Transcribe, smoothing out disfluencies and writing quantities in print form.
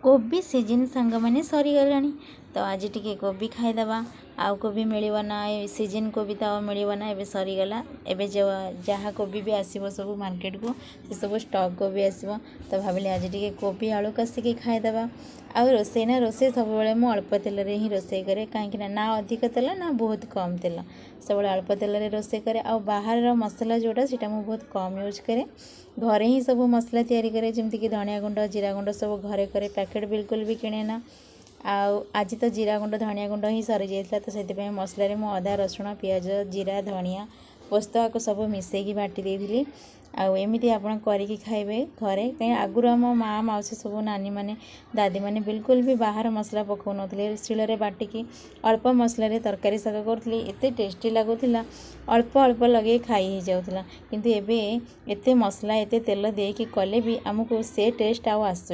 कोबी सीजन सांग मैंने सरीगला तो आज टी कोबी खाईदबा आउ कोबी मिलना ना सीजन कोबी तो मिलना एवं सरीगला एवं जहाँ कोबी भी आसो सब मार्केट को से सब स्टॉक कोबी आसो तो भाविली आज टी कोबी आलू कषिकी खाईदबा आउ रोसे ना रोसे सब मुझे अल्प तेल ही रोसे करे कहीं ना अधिक तेल ना बहुत कम तेल सब अल्प तेल रोसे करे आ बाहर मसला जोटा से बहुत कम यूज करे घरे ही सब मसला तैयारी करे जमती कि धनिया गुंड जीरा गुंड सब घरे करे पैकेट बिल्कुल भी किणे ना आज तो जीरा गुंड धनिया गुंड ही सरी जाता तो से मसलें मु अदा रसुण पियाज जीरा धनिया पोस्त को सब मिसेकी बाटी देती आमती आप खाइबे घरे कहीं आगुरी आम माँ मौसी सब नानी मैंने दादी मैंने बिल्कुल भी बाहर मसला पकाउ नथिले शिଳରେ बाटिकी अल्प मसलें तरकारी शाग करुँगी एत टेस्टी लगुला अल्प अल्प लगे खाई ही जाऊला किंतु एबे एते मसला एते तेल देकी कले भी आमको से टेस्ट आसु